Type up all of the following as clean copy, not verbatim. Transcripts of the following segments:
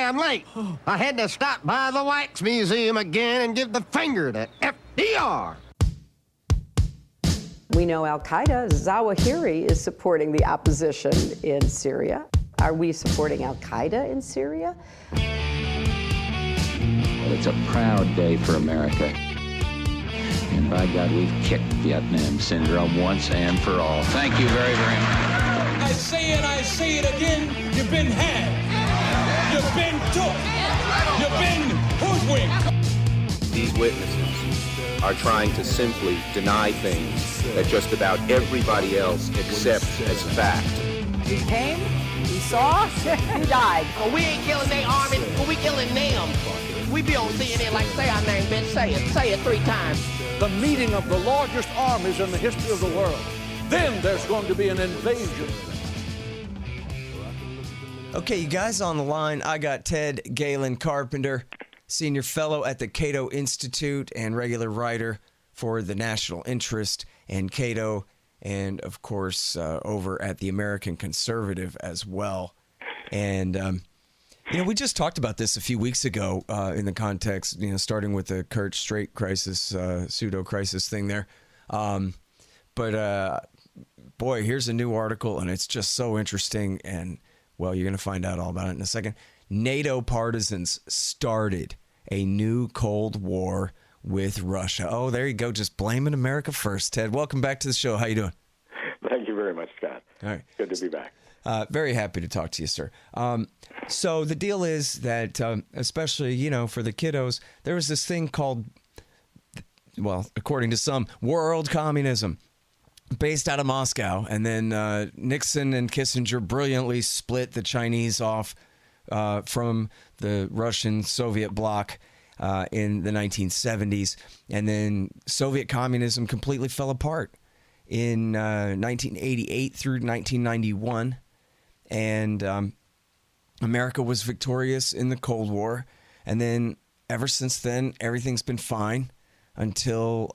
damn late. I had to stop by the Wax Museum again and give the finger to FDR. We know Al-Qaeda, Zawahiri, is supporting the opposition in Syria. Are we supporting Al-Qaeda in Syria? Well, it's a proud day for America. And by God, we've kicked Vietnam syndrome once and for all. Thank you very, very much. I say it, I say it again, you've been had. You've been took. You've been hoodwinked. These witnesses are trying to simply deny things that just about everybody else accepts as fact. He came, he saw, he died. Well, we ain't killing their army, but we killing them. We be on CNN like, say our name, bitch, say it 3 times. The meeting of the largest armies in the history of the world. Then there's going to be an invasion. Okay, you guys on the line. I got Ted Galen Carpenter, senior fellow at the Cato Institute and regular writer for the National Interest and Cato, and of course over at the American Conservative as well. And we just talked about this a few weeks ago in the context, starting with the Kurt Straight crisis, pseudo-crisis thing there. But boy, here's a new article, and it's just so interesting. And, well, you're going to find out all about it in a second. NATO Partisans Started a new Cold War with Russia. Oh, there you go. Just blaming America first. Ted, welcome back to the show. How you doing? Thank you very much, Scott. All right. Good to be back. Very happy to talk to you, sir. So the deal is that, especially, for the kiddos, there was this thing called, well, according to some, world communism, based out of Moscow. And then Nixon and Kissinger brilliantly split the Chinese off from the Russian Soviet bloc in the 1970s. And then Soviet communism completely fell apart in 1988 through 1991. And America was victorious in the Cold War. And then ever since then, everything's been fine until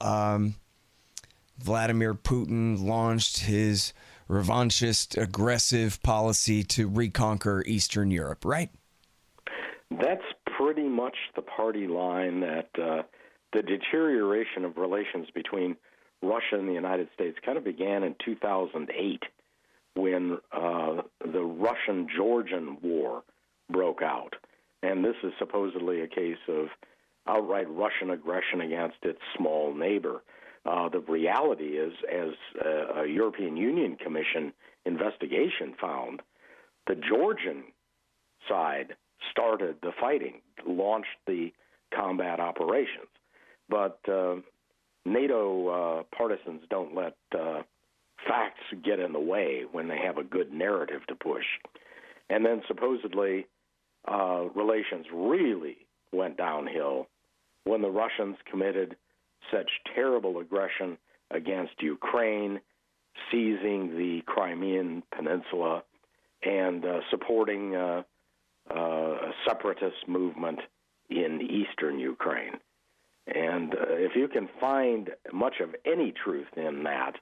Vladimir Putin launched his revanchist, aggressive policy to reconquer Eastern Europe, right? That's pretty much the party line that the deterioration of relations between Russia and the United States kind of began in 2008 when the Russian-Georgian War broke out. And this is supposedly a case of outright Russian aggression against its small neighbor. The reality is, as a European Union Commission investigation found, the Georgian side started the fighting, launched the combat operations. But NATO partisans don't let facts get in the way when they have a good narrative to push. And then supposedly relations really went downhill when the Russians committed such terrible aggression against Ukraine, seizing the Crimean Peninsula, and supporting a separatist movement in eastern Ukraine. And if you can find much of any truth in that,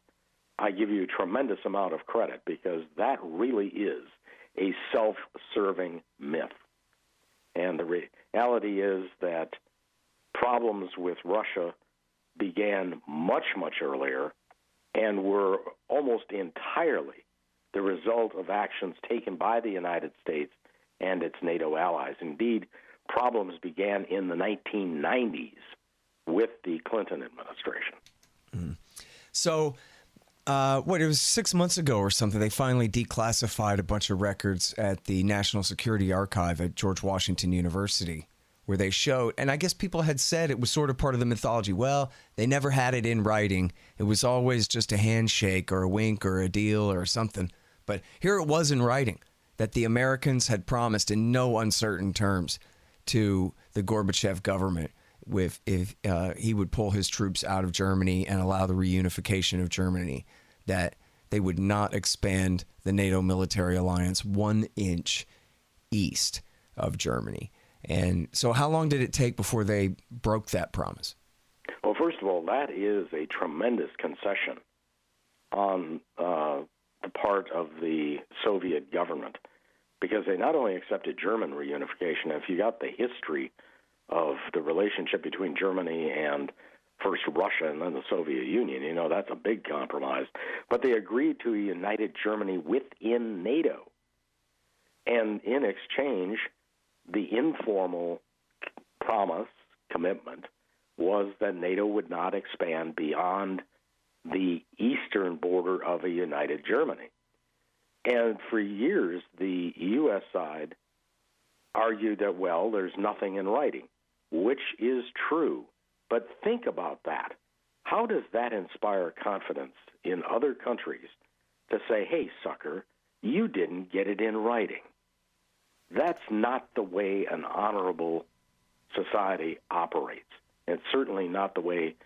I give you a tremendous amount of credit, because that really is a self-serving myth. And the reality is that problems with Russia began much, much earlier and were almost entirely the result of actions taken by the United States and its NATO allies. Indeed, problems began in the 1990s with the Clinton administration. So, it was 6 months ago or something, they finally declassified a bunch of records at the National Security Archive at George Washington University, where they showed, and I guess people had said it was sort of part of the mythology. Well, they never had it in writing. It was always just a handshake or a wink or a deal or something. But here it was in writing, that the Americans had promised in no uncertain terms to the Gorbachev government if he would pull his troops out of Germany and allow the reunification of Germany, that they would not expand the NATO military alliance 1 inch east of Germany. And so how long did it take before they broke that promise? Well, first of all, that is a tremendous concession on the part of the Soviet government. because they not only accepted German reunification, if you got the history of the relationship between Germany and first Russia and then the Soviet Union, you know, that's a big compromise. But they agreed to a united Germany within NATO. And in exchange, the informal promise, commitment, was that NATO would not expand beyond the eastern border of a united Germany. And for years, the U.S. side argued that, well, there's nothing in writing, which is true. But think about that. How does that inspire confidence in other countries to say, hey, sucker, you didn't get it in writing? That's not the way an honorable society operates. It's certainly not the way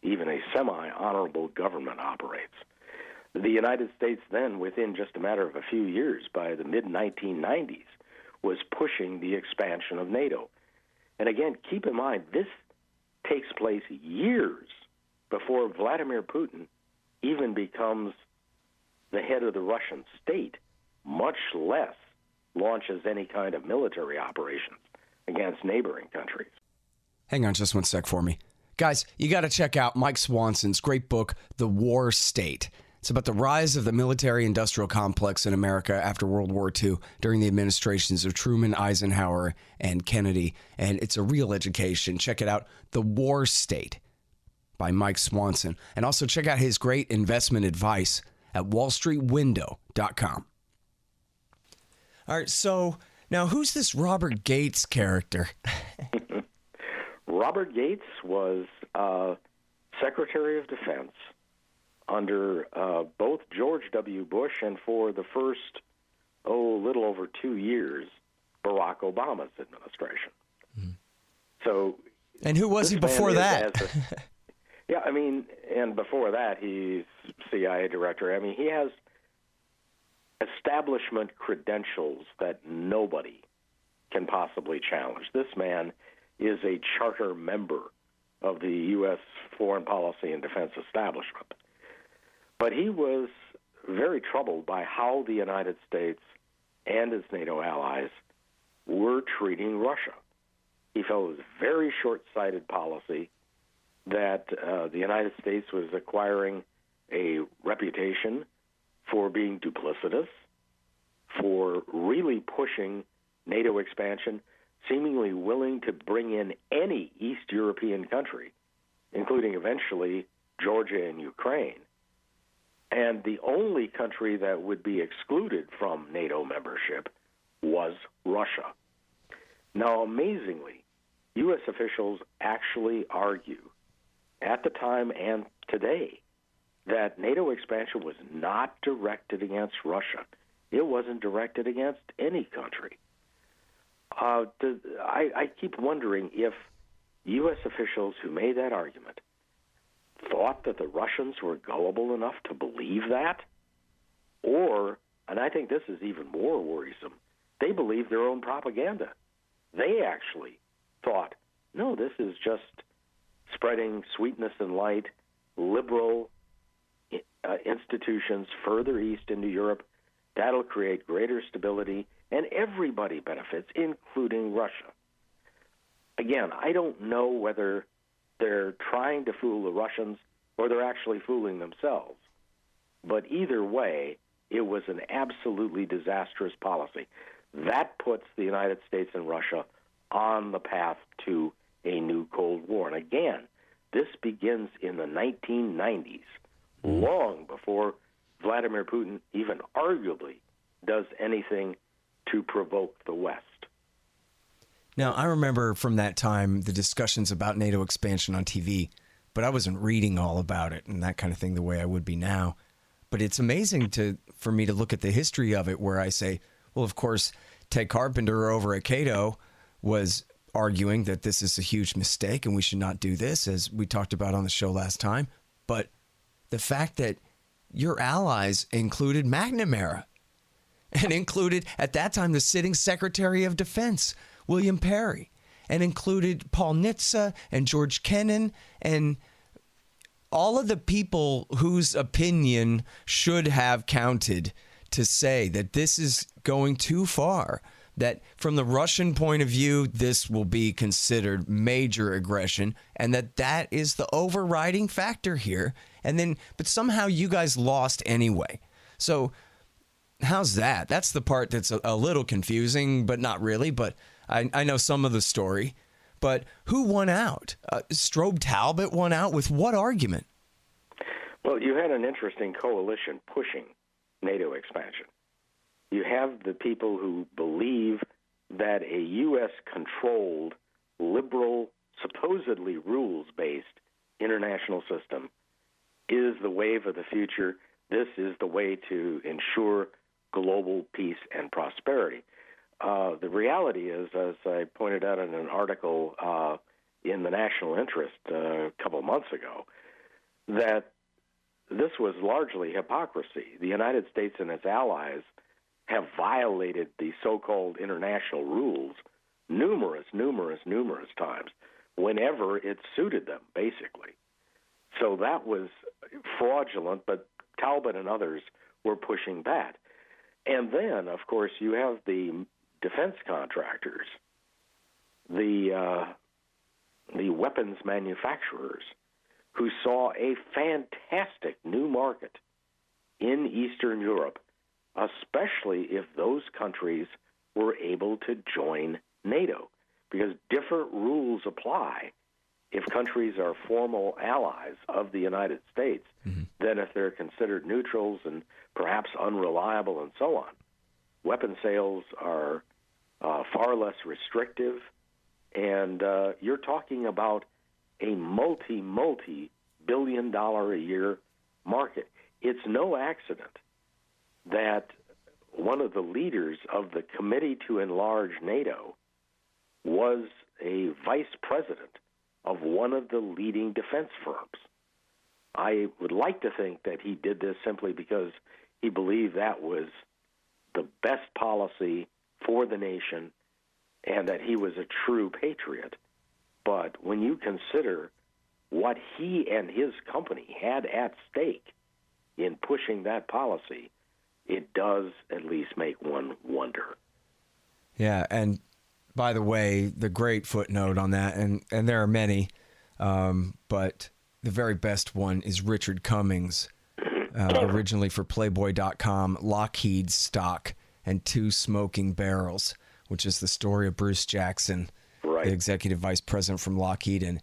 even a semi-honorable government operates. The United States then, within just a matter of a few years, by the mid-1990s, was pushing the expansion of NATO. And again, keep in mind, this takes place years before Vladimir Putin even becomes the head of the Russian state, much less launches any kind of military operations against neighboring countries. Hang on just one sec for me. Guys, you got to check out Mike Swanson's great book, The War State. It's about the rise of the military-industrial complex in America after World War II during the administrations of Truman, Eisenhower, and Kennedy. And it's a real education. Check it out, The War State by Mike Swanson. And also check out his great investment advice at wallstreetwindow.com. All right, so now who's this Robert Gates character? Robert Gates was Secretary of Defense under both George W. Bush and for the first, little over 2 years, Barack Obama's administration. Mm-hmm. So, and who was he before that? Yeah, I mean, and before that, he's CIA director. I mean, he has establishment credentials that nobody can possibly challenge. This man is a charter member of the U.S. foreign policy and defense establishment. But he was very troubled by how the United States and its NATO allies were treating Russia. He felt it was a very short-sighted policy, that the United States was acquiring a reputation for being duplicitous, for really pushing NATO expansion, seemingly willing to bring in any East European country, including eventually Georgia and Ukraine. And the only country that would be excluded from NATO membership was Russia. Now, amazingly, U.S. officials actually argue at the time and today that NATO expansion was not directed against Russia. It wasn't directed against any country. I keep wondering if U.S. officials who made that argument thought that the Russians were gullible enough to believe that, or, and I think this is even more worrisome, they believed their own propaganda. They actually thought, no, this is just spreading sweetness and light, liberal institutions further east into Europe. That'll create greater stability, and everybody benefits, including Russia. Again, I don't know whether they're trying to fool the Russians or they're actually fooling themselves. But either way, it was an absolutely disastrous policy. That puts the United States and Russia on the path to a new Cold War. And again, this begins in the 1990s, long before Vladimir Putin even arguably does anything to provoke the West. Now, I remember from that time the discussions about NATO expansion on TV, but I wasn't reading all about it and that kind of thing the way I would be now. But it's amazing for me to look at the history of it, where I say, well, of course, Ted Carpenter over at Cato was arguing that this is a huge mistake and we should not do this, as we talked about on the show last time. But the fact that your allies included McNamara and included, at that time, the sitting Secretary of Defense, William Perry, and included Paul Nitze and George Kennan and all of the people whose opinion should have counted to say that this is going too far, that from the Russian point of view, this will be considered major aggression, and that is the overriding factor here. And then, but somehow you guys lost anyway. So how's that? That's the part that's a little confusing, but not really. But I know some of the story. But who won out? Strobe Talbot won out with what argument? Well, you had an interesting coalition pushing NATO expansion. You have the people who believe that a U.S.-controlled, liberal, supposedly rules-based international system is the wave of the future. This is the way to ensure global peace and prosperity. The reality is, as I pointed out in an article in the National Interest a couple of months ago, that this was largely hypocrisy. The United States and its allies have violated the so-called international rules numerous times, whenever it suited them, basically. So that was fraudulent, but Talbot and others were pushing that. And then, of course, you have the defense contractors, the weapons manufacturers, who saw a fantastic new market in Eastern Europe, especially if those countries were able to join NATO, because different rules apply if countries are formal allies of the United States than if they're considered neutrals and perhaps unreliable and so on. Weapon sales are far less restrictive, and you're talking about a multi-billion-dollar-a-year market. It's no accident that one of the leaders of the Committee to Enlarge NATO was a vice president of one of the leading defense firms. I would like to think that he did this simply because he believed that was the best policy for the nation and that he was a true patriot. But when you consider what he and his company had at stake in pushing that policy, it does at least make one wonder. Yeah, and by the way, the great footnote on that, and there are many, but the very best one is Richard Cummings, originally for Playboy.com, Lockheed Stock and Two Smoking Barrels, which is the story of Bruce Jackson, the executive vice president from Lockheed. And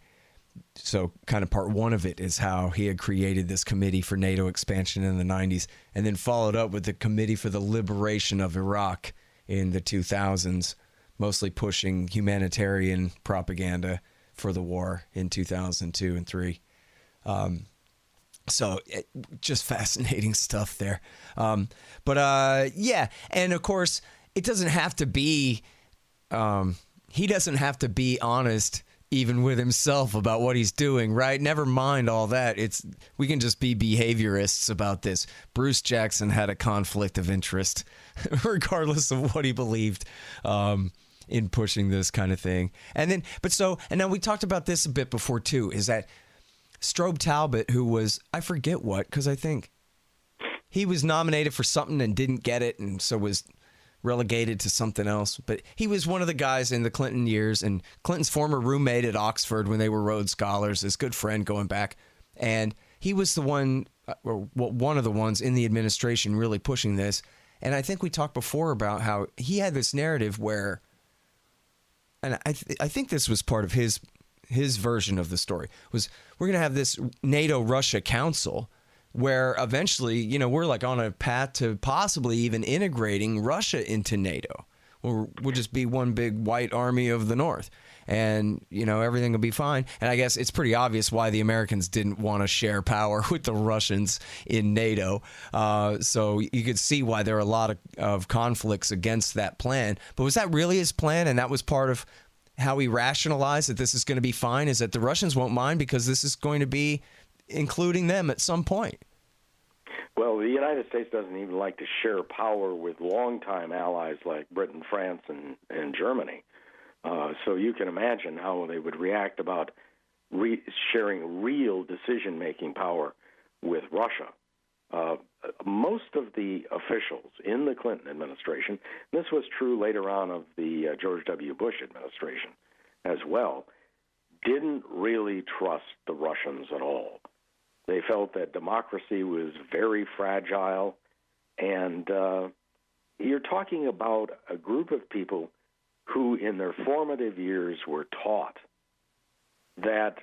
so kind of part one of it is how he had created this committee for NATO expansion in the 90s and then followed up with the Committee for the Liberation of Iraq in the 2000s, mostly pushing humanitarian propaganda for the war in 2002 and 3. So just fascinating stuff there. Yeah, and of course, it doesn't have to be, he doesn't have to be honest even with himself about what he's doing, right? Never mind all that. We can just be behaviorists about this. Bruce Jackson had a conflict of interest, regardless of what he believed in pushing this kind of thing. And now we talked about this a bit before too, is that Strobe Talbot, who was, I forget what, because I think he was nominated for something and didn't get it, and so was relegated to something else. But he was one of the guys in the Clinton years, and Clinton's former roommate at Oxford when they were Rhodes Scholars, his good friend going back. And he was the one, or one of the ones in the administration really pushing this. And I think we talked before about how he had this narrative where, and I think this was part of his version of the story, was we're going to have this NATO-Russia Council where eventually, we're like on a path to possibly even integrating Russia into NATO. We'll just be one big white army of the North, and, everything will be fine. And I guess it's pretty obvious why the Americans didn't want to share power with the Russians in NATO. So you could see why there are a lot of conflicts against that plan. But was that really his plan? And that was part of how he rationalized that this is going to be fine, is that the Russians won't mind because this is going to be including them at some point. Well, the United States doesn't even like to share power with longtime allies like Britain, France, and Germany. So you can imagine how they would react about sharing real decision-making power with Russia. most of the officials in the Clinton administration, this was true later on of the George W. Bush administration as well, didn't really trust the Russians at all. They felt that democracy was very fragile, and you're talking about a group of people who in their formative years were taught that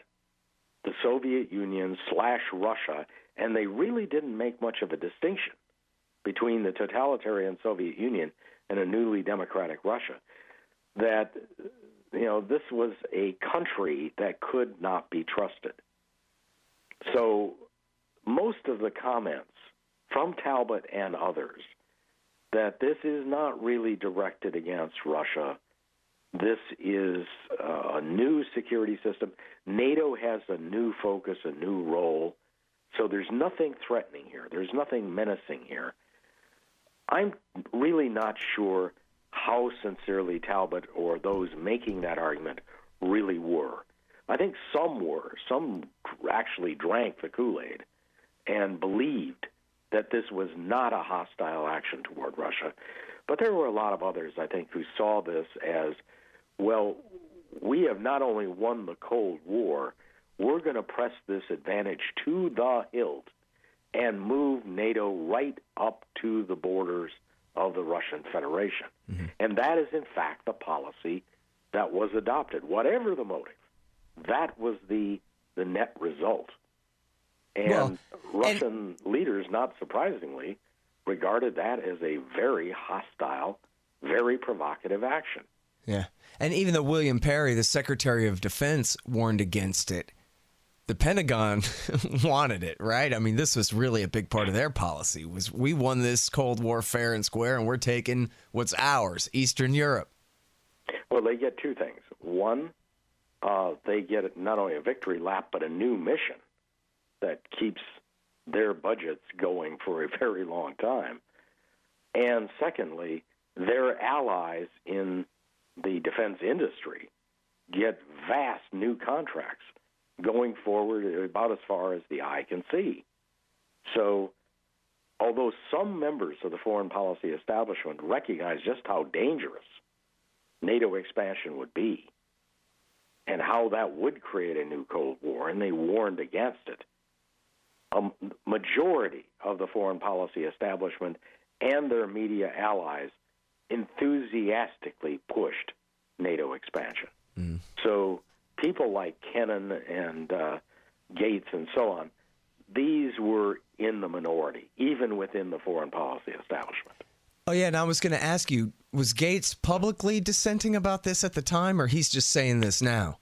the Soviet Union / Russia, and they really didn't make much of a distinction between the totalitarian Soviet Union and a newly democratic Russia, that this was a country that could not be trusted. So most of the comments from Talbot and others that this is not really directed against Russia, this is a new security system. NATO has a new focus, a new role. So there's nothing threatening here. There's nothing menacing here. I'm really not sure how sincerely Talbot or those making that argument really were. I think some were. Some actually drank the Kool-Aid and believed that this was not a hostile action toward Russia. But there were a lot of others, I think, who saw this as, well, we have not only won the Cold War, we're going to press this advantage to the hilt and move NATO right up to the borders of the Russian Federation. Mm-hmm. And that is, in fact, the policy that was adopted. Whatever the motive, that was the net result. And Russian leaders, not surprisingly, regarded that as a very hostile, very provocative action. Yeah. And even though William Perry, the Secretary of Defense, warned against it, the Pentagon wanted it, right? I mean, this was really a big part of their policy, was we won this Cold War fair and square, and we're taking what's ours, Eastern Europe. Well, they get two things. One, they get not only a victory lap, but a new mission that keeps their budgets going for a very long time. And secondly, their allies in the defense industry get vast new contracts going forward about as far as the eye can see. So although some members of the foreign policy establishment recognize just how dangerous NATO expansion would be and how that would create a new Cold War, and they warned against it, a majority of the foreign policy establishment and their media allies enthusiastically pushed NATO expansion. Mm. So people like Kennan and Gates and so on, these were in the minority, even within the foreign policy establishment. Oh, yeah, and I was going to ask you, was Gates publicly dissenting about this at the time, or he's just saying this now?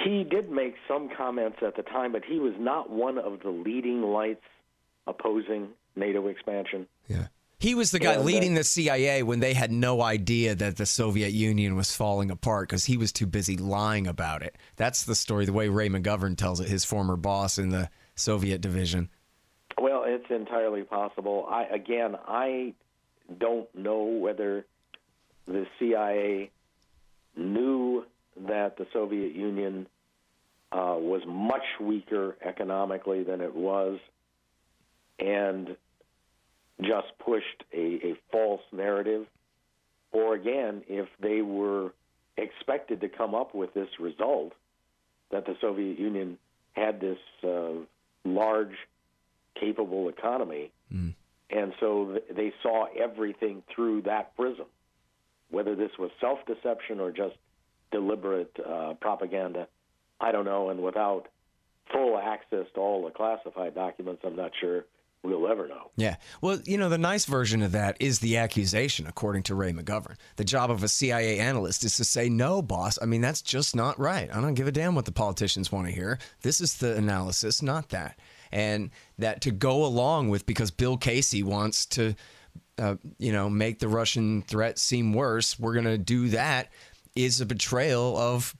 He did make some comments at the time, but he was not one of the leading lights opposing NATO expansion. Yeah. He was the guy leading the CIA when they had no idea that the Soviet Union was falling apart because he was too busy lying about it. That's the story, the way Ray McGovern tells it, his former boss in the Soviet division. Well, it's entirely possible. I don't know whether the CIA knew that the Soviet Union was much weaker economically than it was and just pushed a false narrative, or again, if they were expected to come up with this result, that the Soviet Union had this large, capable economy, and so they saw everything through that prism. Whether this was self-deception or just deliberate propaganda, I don't know, and without full access to all the classified documents, I'm not sure we'll ever know. Yeah. Well, the nice version of that is the accusation, according to Ray McGovern. The job of a CIA analyst is to say, no, boss, I mean, that's just not right. I don't give a damn what the politicians want to hear. This is the analysis, not that. And that to go along with, because Bill Casey wants to, make the Russian threat seem worse, we're going to do that, is a betrayal of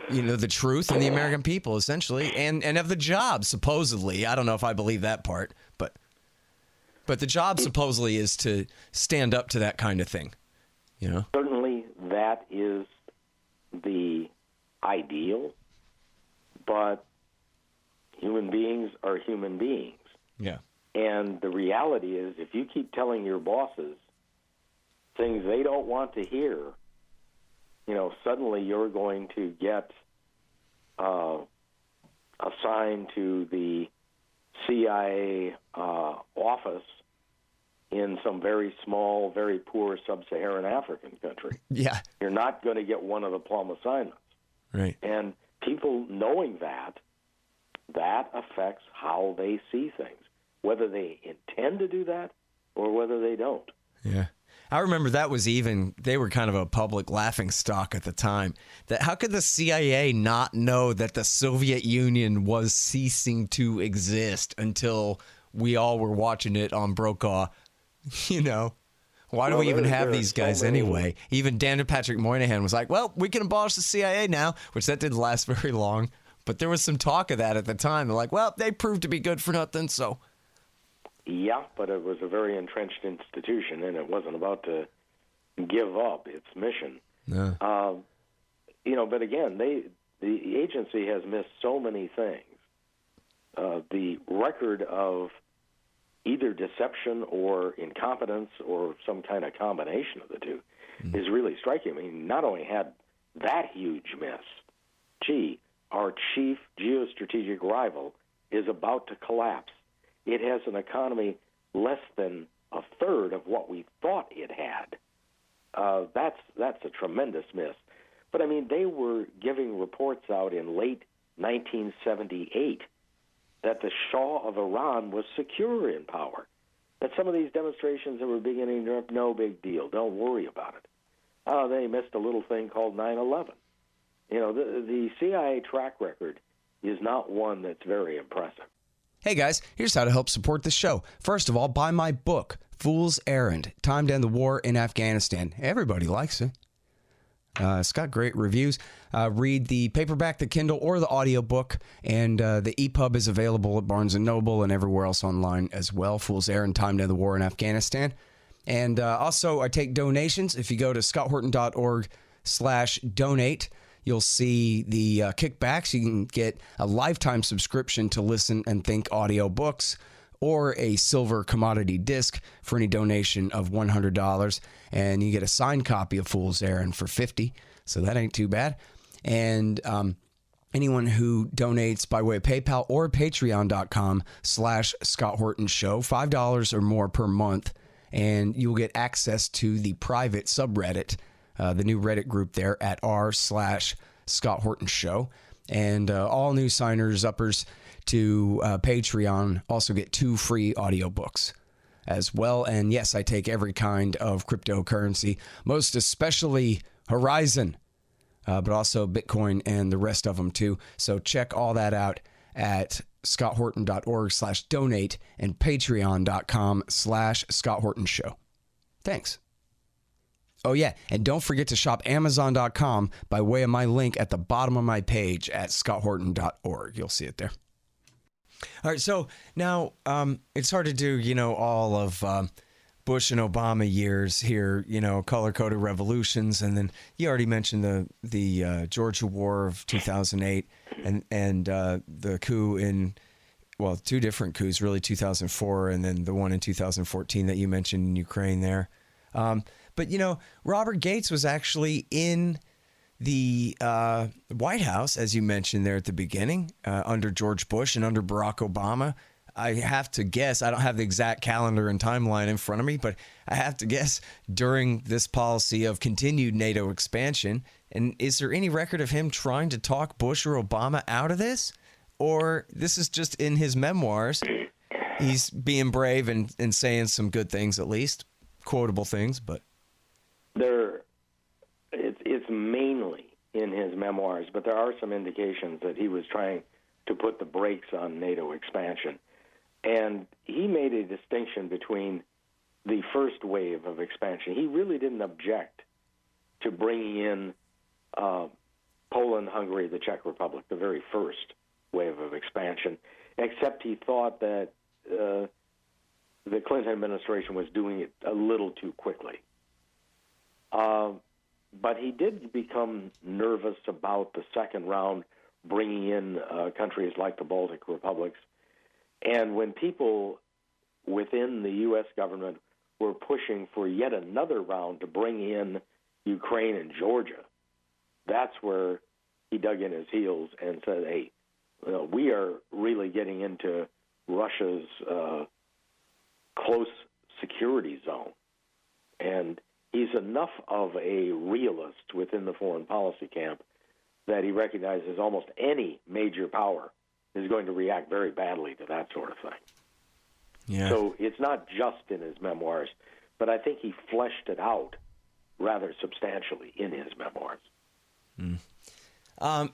the truth and the American people, essentially, and of the job, supposedly. I don't know if I believe that part, but the job supposedly is to stand up to that kind of thing, Certainly that is the ideal, but human beings are human beings. Yeah. And the reality is, if you keep telling your bosses things they don't want to hear, suddenly you're going to get assigned to the CIA office in some very small, very poor sub-Saharan African country. Yeah. You're not going to get one of the plum assignments. Right. And people knowing that affects how they see things, whether they intend to do that or whether they don't. Yeah. I remember that was they were kind of a public laughingstock at the time. That how could the CIA not know that the Soviet Union was ceasing to exist until we all were watching it on Brokaw? Why do we even have these guys anyway? Even Dan and Patrick Moynihan was like, well, we can abolish the CIA now, which that didn't last very long. But there was some talk of that at the time. They're like, well, they proved to be good for nothing, so. Yeah, but it was a very entrenched institution, and it wasn't about to give up its mission. No. But again, the agency has missed so many things. The record of either deception or incompetence or some kind of combination of the two is really striking. I mean, not only had that huge miss, our chief geostrategic rival is about to collapse. It has an economy less than a third of what we thought it had. That's a tremendous miss. But, I mean, they were giving reports out in late 1978 that the Shah of Iran was secure in power, that some of these demonstrations that were beginning in Europe, no big deal, don't worry about it. They missed a little thing called 9/11. The CIA track record is not one that's very impressive. Hey guys, here's how to help support the show. First of all, buy my book, Fool's Errand, Time to End the War in Afghanistan. Everybody likes it. It's got great reviews. Read the paperback, the Kindle, or the audiobook, and the EPUB is available at Barnes & Noble and everywhere else online as well. Fool's Errand, Time to End the War in Afghanistan. And also, I take donations. If you go to scotthorton.org/donate, you'll see the kickbacks. You can get a lifetime subscription to Listen and Think audiobooks or a silver commodity disc for any donation of $100. And you get a signed copy of Fool's Errand for $50. So that ain't too bad. And anyone who donates by way of PayPal or patreon.com/Scott Horton Show, $5 or more per month, and you'll get access to the private subreddit, the new Reddit group there at r/Scott Horton Show. And all new signers, uppers to Patreon also get 2 free audiobooks as well. And yes, I take every kind of cryptocurrency, most especially Horizon, but also Bitcoin and the rest of them too. So check all that out at scotthorton.org/donate and patreon.com/Scott Horton Show. Thanks. Oh, yeah, and don't forget to shop Amazon.com by way of my link at the bottom of my page at scotthorton.org. You'll see it there. All right, so now it's hard to do, all of Bush and Obama years here, color-coded revolutions, and then you already mentioned the Georgia War of 2008 and the coup in, 2 different coups, really, 2004 and then the one in 2014 that you mentioned in Ukraine there. But, Robert Gates was actually in the White House, as you mentioned there at the beginning, under George Bush and under Barack Obama. I have to guess, I don't have the exact calendar and timeline in front of me, but I have to guess during this policy of continued NATO expansion. And is there any record of him trying to talk Bush or Obama out of this? Or this is just in his memoirs, he's being brave and saying some good things, at least, quotable things, but... It's mainly in his memoirs, but there are some indications that he was trying to put the brakes on NATO expansion. And he made a distinction between the first wave of expansion. He really didn't object to bringing in Poland, Hungary, the Czech Republic, the very first wave of expansion, except he thought that the Clinton administration was doing it a little too quickly. But he did become nervous about the second round, bringing in countries like the Baltic republics. And when people within the U.S. government were pushing for yet another round to bring in Ukraine and Georgia, that's where he dug in his heels and said, hey, we are really getting into Russia's close security zone. And he's enough of a realist within the foreign policy camp that he recognizes almost any major power is going to react very badly to that sort of thing. Yeah. So it's not just in his memoirs, but I think he fleshed it out rather substantially in his memoirs.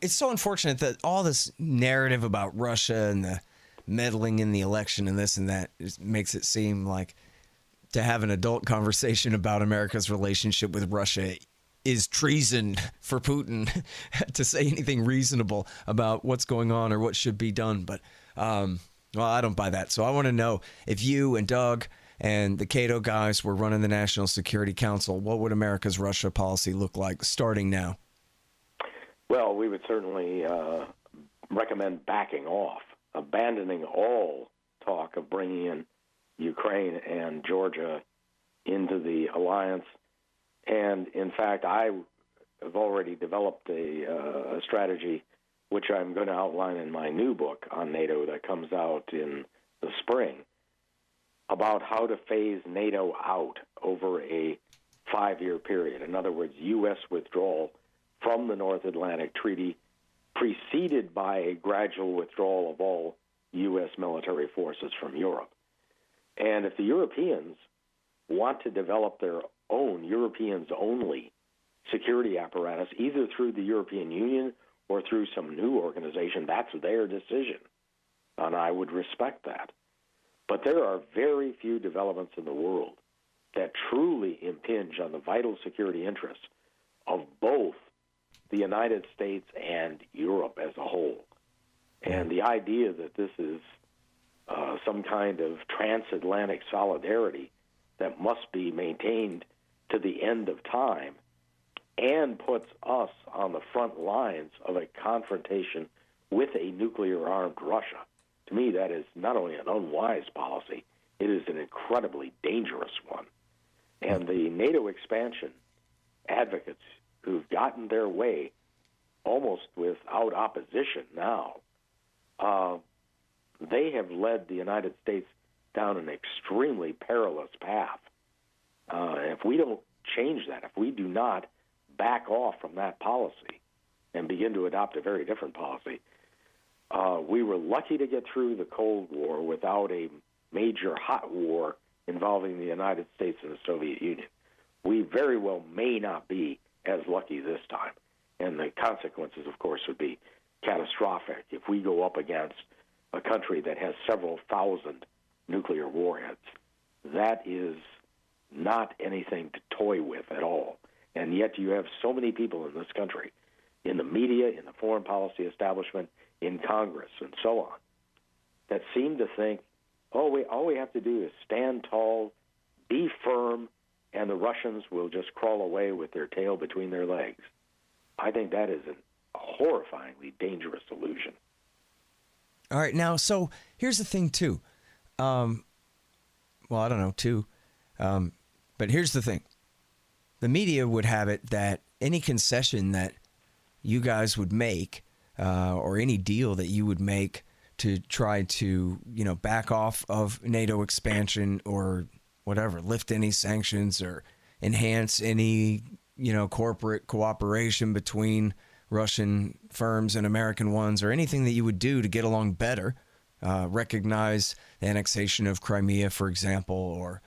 It's so unfortunate that all this narrative about Russia and the meddling in the election and this and that makes it seem like to have an adult conversation about America's relationship with Russia is treason for Putin to say anything reasonable about what's going on or what should be done. But, well, I don't buy that. So I want to know, if you and Doug and the Cato guys were running the National Security Council, what would America's Russia policy look like starting now? Well, we would certainly recommend backing off, abandoning all talk of bringing in Ukraine and Georgia into the alliance. And, in fact, I have already developed a strategy which I'm going to outline in my new book on NATO that comes out in the spring, about how to phase NATO out over a 5-year period. In other words, U.S. withdrawal from the North Atlantic Treaty, preceded by a gradual withdrawal of all U.S. military forces from Europe. And if the Europeans want to develop their own Europeans-only security apparatus, either through the European Union or through some new organization, that's their decision, and I would respect that. But there are very few developments in the world that truly impinge on the vital security interests of both the United States and Europe as a whole. And the idea that this is some kind of transatlantic solidarity that must be maintained to the end of time and puts us on the front lines of a confrontation with a nuclear-armed Russia, to me that is not only an unwise policy, it is an incredibly dangerous one. And the NATO expansion advocates who've gotten their way almost without opposition now, they have led the United States down an extremely perilous path. If we don't change that, if we do not back off from that policy and begin to adopt a very different policy, we were lucky to get through the Cold War without a major hot war involving the United States and the Soviet Union. We very well may not be as lucky this time. And the consequences, of course, would be catastrophic if we go up against a country that has several thousand nuclear warheads. That is not anything to toy with at all. And yet you have so many people in this country, in the media, in the foreign policy establishment, in Congress, and so on, that seem to think, all we have to do is stand tall, be firm, and the Russians will just crawl away with their tail between their legs. I think that is a horrifyingly dangerous illusion. All right, now, so here's the thing, too. Well, I don't know, too. But here's the thing. The media would have it that any concession that you guys would make or any deal that you would make to try to, back off of NATO expansion or whatever, lift any sanctions or enhance any, corporate cooperation between Russian firms and American ones, or anything that you would do to get along better, recognize the annexation of Crimea, for example, or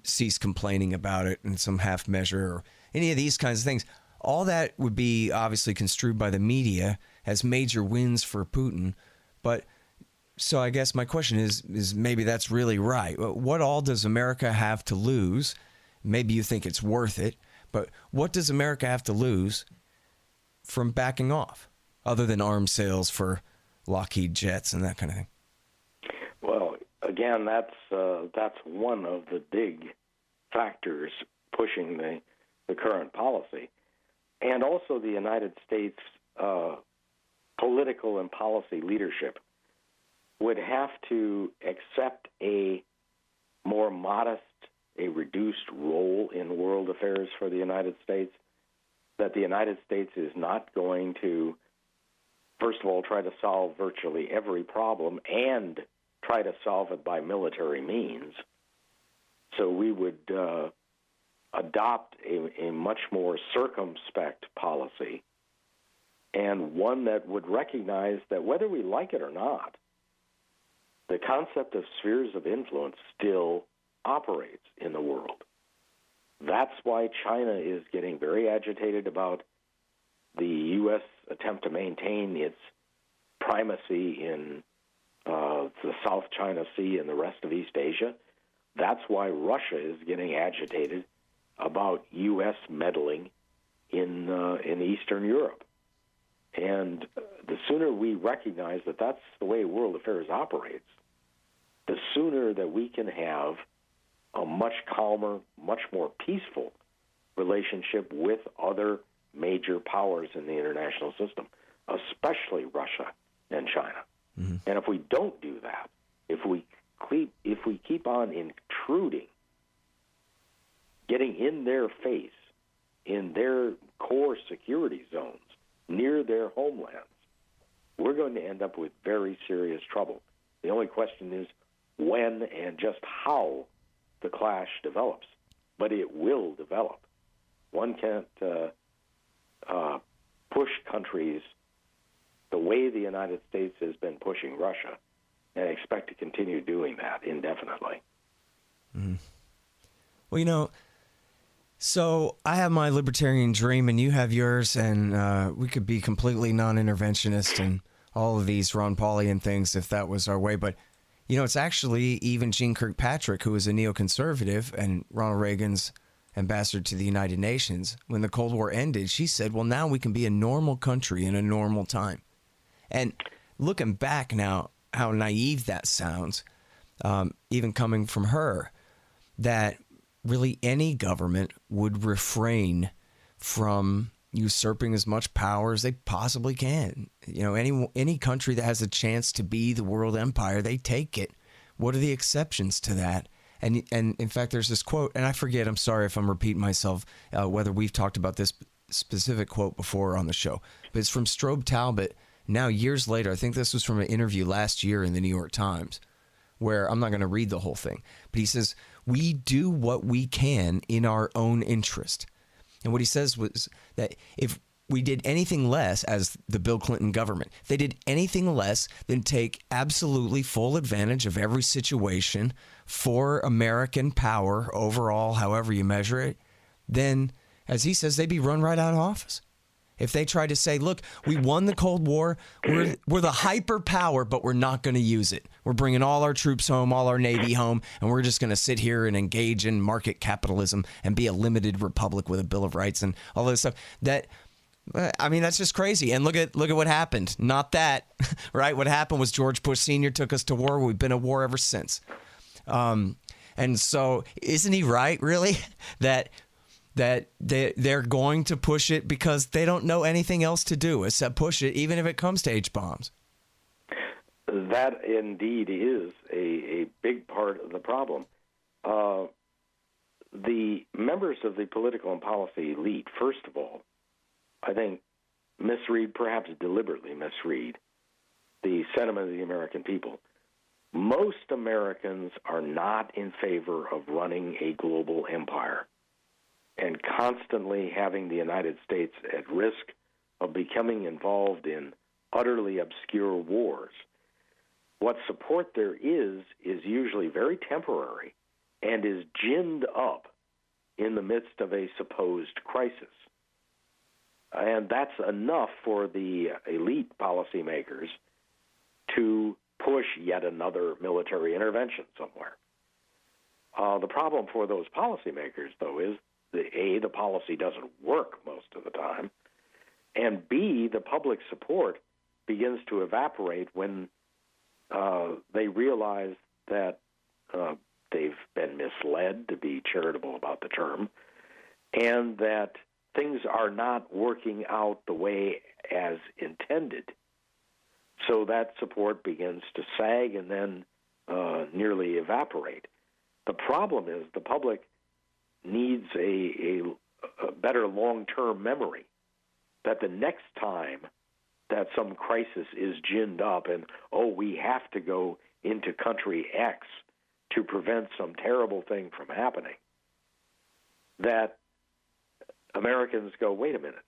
cease complaining about it in some half measure, or any of these kinds of things. All that would be obviously construed by the media as major wins for Putin. But so I guess my question is maybe that's really right. What all does America have to lose? Maybe you think it's worth it, but what does America have to lose from backing off, other than arms sales for Lockheed jets and that kind of thing? Well, again, that's one of the big factors pushing the current policy, and also the United States political and policy leadership would have to accept a more modest, a reduced role in world affairs for the United States, that the United States is not going to, first of all, try to solve virtually every problem and try to solve it by military means. So we would adopt a much more circumspect policy, and one that would recognize that whether we like it or not, the concept of spheres of influence still operates in the world. That's why China is getting very agitated about the U.S. attempt to maintain its primacy in the South China Sea and the rest of East Asia. That's why Russia is getting agitated about U.S. meddling in Eastern Europe. And the sooner we recognize that that's the way world affairs operates, the sooner that we can have a much calmer, much more peaceful relationship with other major powers in the international system, especially Russia and China. Mm-hmm. And if we don't do that, if we keep on intruding, getting in their face, in their core security zones, near their homelands, we're going to end up with very serious trouble. The only question is when and just how the clash develops. But it will develop. One can't push countries the way the United States has been pushing Russia and expect to continue doing that indefinitely. Mm-hmm. Well, so I have my libertarian dream and you have yours, and we could be completely non-interventionist and all of these Ron Paulian things if that was our way. But, it's actually even Jeane Kirkpatrick, who was a neoconservative and Ronald Reagan's ambassador to the United Nations, when the Cold War ended, she said, well, now we can be a normal country in a normal time. And looking back now, how naive that sounds, even coming from her, that really any government would refrain from usurping as much power as they possibly can. Any country that has a chance to be the world empire, they take it. What are the exceptions to that? And in fact, there's this quote, and I forget, I'm sorry if I'm repeating myself, whether we've talked about this specific quote before on the show, but it's from Strobe Talbot. Now, years later, I think this was from an interview last year in the New York Times, where I'm not going to read the whole thing, but he says, we do what we can in our own interest. And what he says was that if we did anything less, as the Bill Clinton government, if they did anything less than take absolutely full advantage of every situation for American power overall, however you measure it, then, as he says, they'd be run right out of office. If they tried to say, look, we won the Cold War, we're the hyper power, but we're not going to use it. We're bringing all our troops home, all our Navy home, and we're just going to sit here and engage in market capitalism and be a limited republic with a Bill of Rights and all this stuff. That's just crazy. And look at what happened. Not that, right? What happened was George Bush Sr. took us to war. We've been at war ever since. And so isn't he right, really, that they're going to push it because they don't know anything else to do except push it, even if it comes to H-bombs? That indeed is a big part of the problem. The members of the political and policy elite, first of all, I think misread, perhaps deliberately misread, the sentiment of the American people. Most Americans are not in favor of running a global empire and constantly having the United States at risk of becoming involved in utterly obscure wars. What support there is usually very temporary and is ginned up in the midst of a supposed crisis. And that's enough for the elite policymakers to push yet another military intervention somewhere. The problem for those policymakers, though, is A, the policy doesn't work most of the time, and B, the public support begins to evaporate when they realize that they've been misled, to be charitable about the term, and that things are not working out the way as intended. So that support begins to sag and then nearly evaporate. The problem is the public needs a better long-term memory, that the next time that some crisis is ginned up and, we have to go into country X to prevent some terrible thing from happening, that Americans go, wait a minute,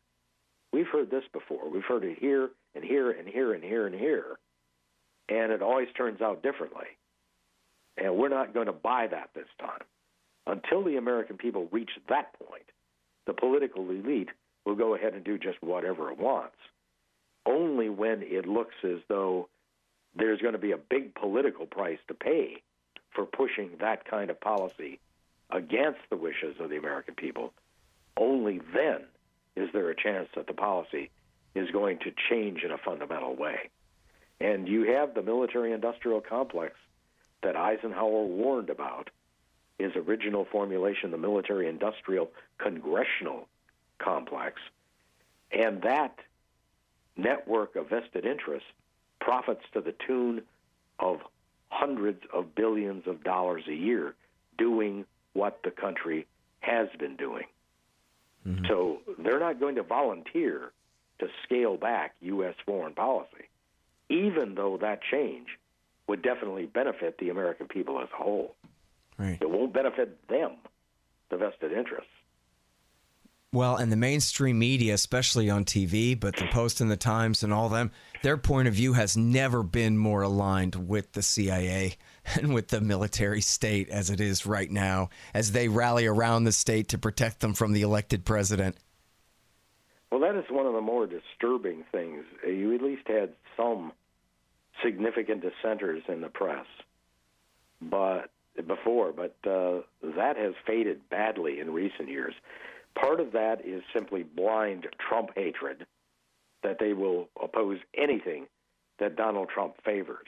we've heard this before. We've heard it here and here and here and here and here, and it always turns out differently. And we're not going to buy that this time. Until the American people reach that point, the political elite will go ahead and do just whatever it wants. Only when it looks as though there's going to be a big political price to pay for pushing that kind of policy against the wishes of the American people, only then is there a chance that the policy is going to change in a fundamental way. And you have the military-industrial complex that Eisenhower warned about, his original formulation, the military-industrial congressional complex, and that network of vested interests profits to the tune of hundreds of billions of dollars a year doing what the country has been doing. Mm-hmm. So they're not going to volunteer to scale back U.S. foreign policy, even though that change would definitely benefit the American people as a whole. Right. It won't benefit them, the vested interests. Well, and the mainstream media, especially on TV, but the Post and the Times and all them, their point of view has never been more aligned with the CIA and with the military state as it is right now, as they rally around the state to protect them from the elected president. Well, that is one of the more disturbing things. You at least had some significant dissenters in the press but that has faded badly in recent years. Part of that is simply blind Trump hatred, that they will oppose anything that Donald Trump favors.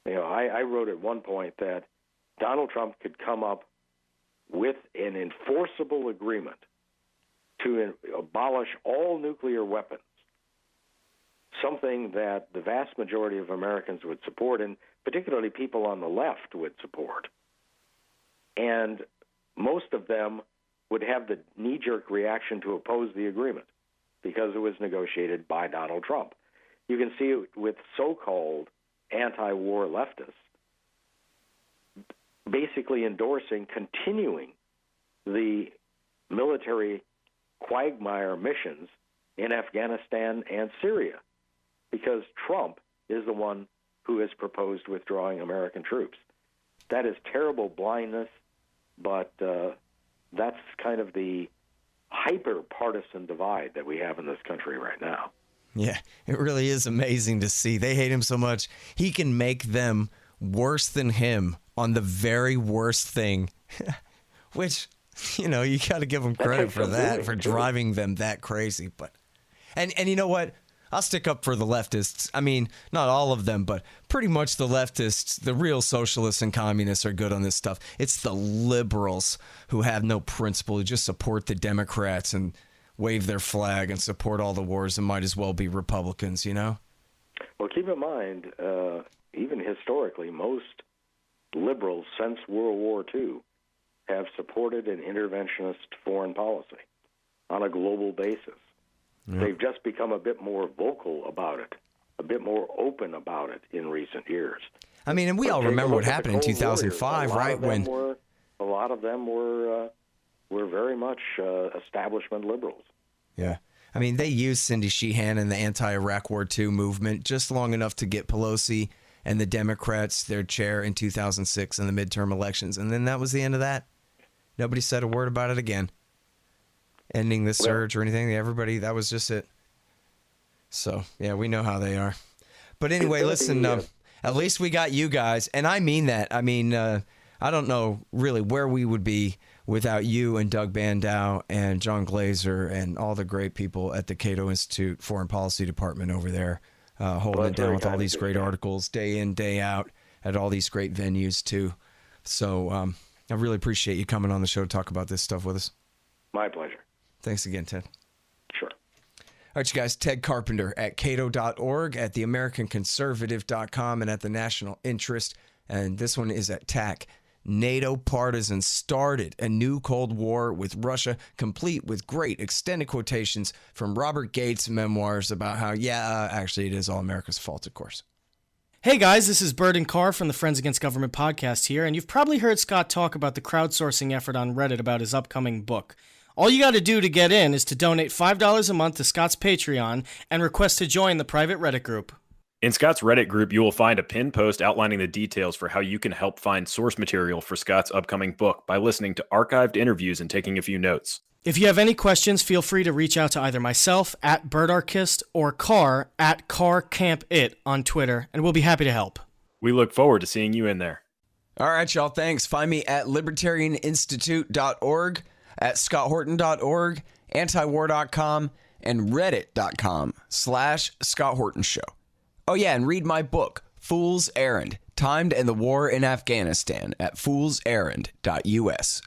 You know, I wrote at one point that Donald Trump could come up with an enforceable agreement to abolish all nuclear weapons, something that the vast majority of Americans would support, and particularly people on the left would support. And most of them would have the knee-jerk reaction to oppose the agreement because it was negotiated by Donald Trump. You can see it with so-called anti-war leftists basically endorsing continuing the military quagmire missions in Afghanistan and Syria, because Trump is the one who has proposed withdrawing American troops. That is terrible blindness, but that's kind of the hyper-partisan divide that we have in this country right now. Yeah, it really is amazing to see. They hate him so much. He can make them worse than him on the very worst thing, which, you know, you got to give him credit for that, for driving them that crazy. But and you know what? I'll stick up for the leftists. I mean, not all of them, but pretty much the leftists, the real socialists and communists are good on this stuff. It's the liberals who have no principle, who just support the Democrats and wave their flag and support all the wars and might as well be Republicans, you know? Well, keep in mind, even historically, most liberals since World War II have supported an interventionist foreign policy on a global basis. Yep. They've just become a bit more vocal about it, a bit more open about it in recent years. I mean, and we all remember what happened in 2005, right? When a lot of them were very much establishment liberals. Yeah. I mean, they used Cindy Sheehan and the anti-Iraq War II movement just long enough to get Pelosi and the Democrats their chair in 2006 in the midterm elections. And then that was the end of that. Nobody said a word about it again. Ending the surge or anything. Everybody, that was just it. So, yeah, we know how they are. But anyway, listen, at least we got you guys. And I mean that. I mean, I don't know really where we would be without you and Doug Bandow and John Glazer and all the great people at the Cato Institute Foreign Policy Department over there, holding it down with all these great articles day in, day out at all these great venues too. So I really appreciate you coming on the show to talk about this stuff with us. My pleasure. Thanks again, Ted. Sure. All right, you guys, Ted Carpenter at cato.org, at theamericanconservative.com, and at the National Interest. And this one is at TAC. NATO Partisans Started, a new Cold War with Russia, complete with great extended quotations from Robert Gates' memoirs about how, actually it is all America's fault, of course. Hey guys, this is Bird and Carr from the Friends Against Government podcast here, and you've probably heard Scott talk about the crowdsourcing effort on Reddit about his upcoming book. All you got to do to get in is to donate $5 a month to Scott's Patreon and request to join the private Reddit group. In Scott's Reddit group, you will find a pinned post outlining the details for how you can help find source material for Scott's upcoming book by listening to archived interviews and taking a few notes. If you have any questions, feel free to reach out to either myself at BirdArchist or Carr at CarCampIt on Twitter, and we'll be happy to help. We look forward to seeing you in there. All right, y'all, thanks. Find me at libertarianinstitute.org, at scotthorton.org, antiwar.com, and reddit.com/Scott Horton Show. Oh, yeah, and read my book, Fool's Errand, Time to End the War in Afghanistan, at foolserrand.us.